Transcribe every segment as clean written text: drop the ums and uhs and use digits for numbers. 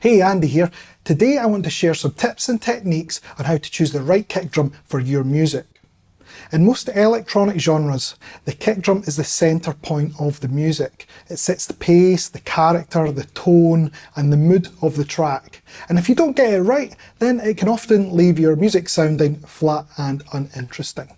Hey, Andy here. Today I want to share some tips and techniques on how to choose the right kick drum for your music. In most electronic genres, the kick drum is the centre point of the music. It sets the pace, the character, the tone, and the mood of the track. And if you don't get it right, then it can often leave your music sounding flat and uninteresting.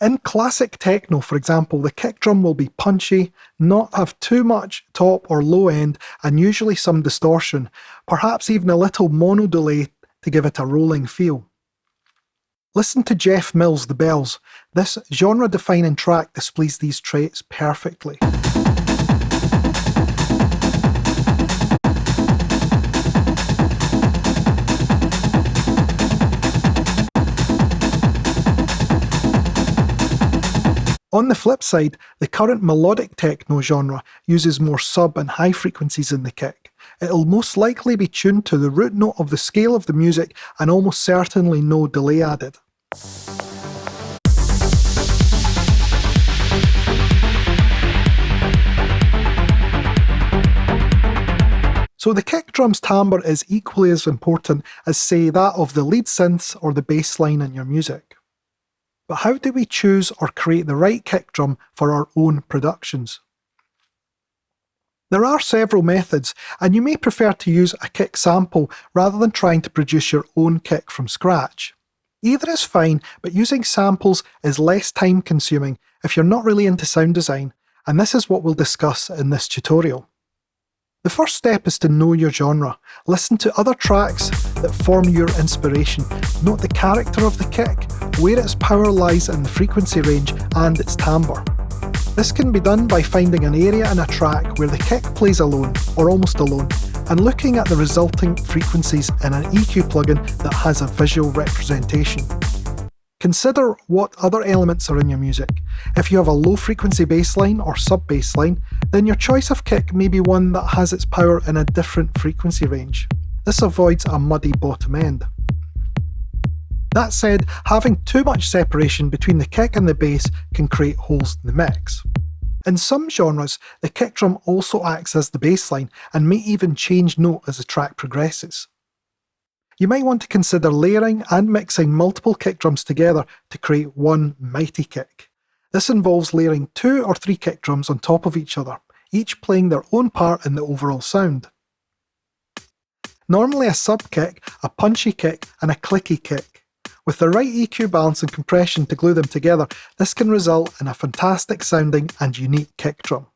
In classic techno, for example, the kick drum will be punchy, not have too much top or low end, and usually some distortion, perhaps even a little mono delay to give it a rolling feel. Listen to Jeff Mills' The Bells. This genre-defining track displays these traits perfectly. On the flip side, the current melodic techno genre uses more sub and high frequencies in the kick. It'll most likely be tuned to the root note of the scale of the music and almost certainly no delay added. So the kick drum's timbre is equally as important as, say, that of the lead synths or the bass line in your music. But how do we choose or create the right kick drum for our own productions? There are several methods, and you may prefer to use a kick sample rather than trying to produce your own kick from scratch. Either is fine, but using samples is less time consuming if you're not really into sound design, and this is what we'll discuss in this tutorial. The first step is to know your genre. Listen to other tracks that form your inspiration. Note the character of the kick, where its power lies in the frequency range, and its timbre. This can be done by finding an area in a track where the kick plays alone, or almost alone, and looking at the resulting frequencies in an EQ plugin that has a visual representation. Consider what other elements are in your music. If you have a low-frequency bass line or sub-bass line, then your choice of kick may be one that has its power in a different frequency range. This avoids a muddy bottom end. That said, having too much separation between the kick and the bass can create holes in the mix. In some genres, the kick drum also acts as the bass line and may even change note as the track progresses. You might want to consider layering and mixing multiple kick drums together to create one mighty kick. This involves layering 2 or 3 kick drums on top of each other, each playing their own part in the overall sound. Normally a sub kick, a punchy kick, and a clicky kick. With the right EQ balance and compression to glue them together, this can result in a fantastic sounding and unique kick drum.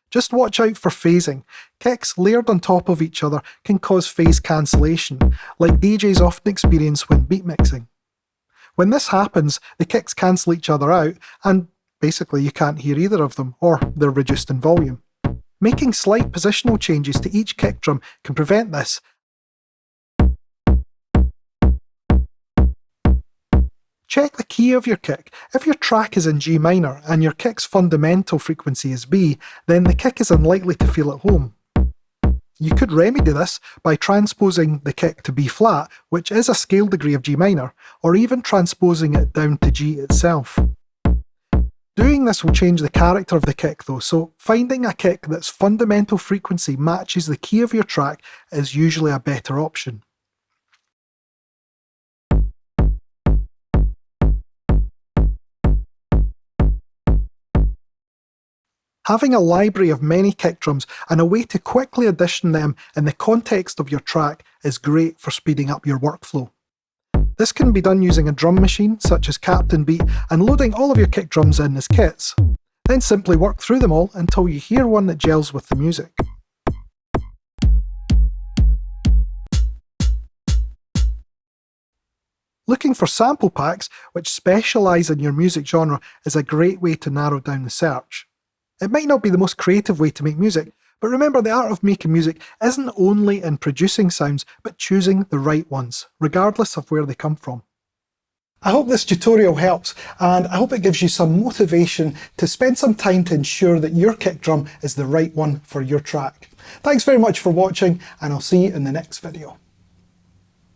Just watch out for phasing. Kicks layered on top of each other can cause phase cancellation, like DJs often experience when beat mixing. When this happens, the kicks cancel each other out, and basically you can't hear either of them, or they're reduced in volume. Making slight positional changes to each kick drum can prevent this. Check the key of your kick. If your track is in G minor and your kick's fundamental frequency is B, then the kick is unlikely to feel at home. You could remedy this by transposing the kick to B flat, which is a scale degree of G minor, or even transposing it down to G itself. Doing this will change the character of the kick though, so finding a kick that's fundamental frequency matches the key of your track is usually a better option. Having a library of many kick drums and a way to quickly addition them in the context of your track is great for speeding up your workflow. This can be done using a drum machine such as Captain Beat and loading all of your kick drums in as kits. Then simply work through them all until you hear one that gels with the music. Looking for sample packs which specialise in your music genre is a great way to narrow down the search. It might not be the most creative way to make music, but remember the art of making music isn't only in producing sounds, but choosing the right ones, regardless of where they come from. I hope this tutorial helps, and I hope it gives you some motivation to spend some time to ensure that your kick drum is the right one for your track. Thanks very much for watching, and I'll see you in the next video.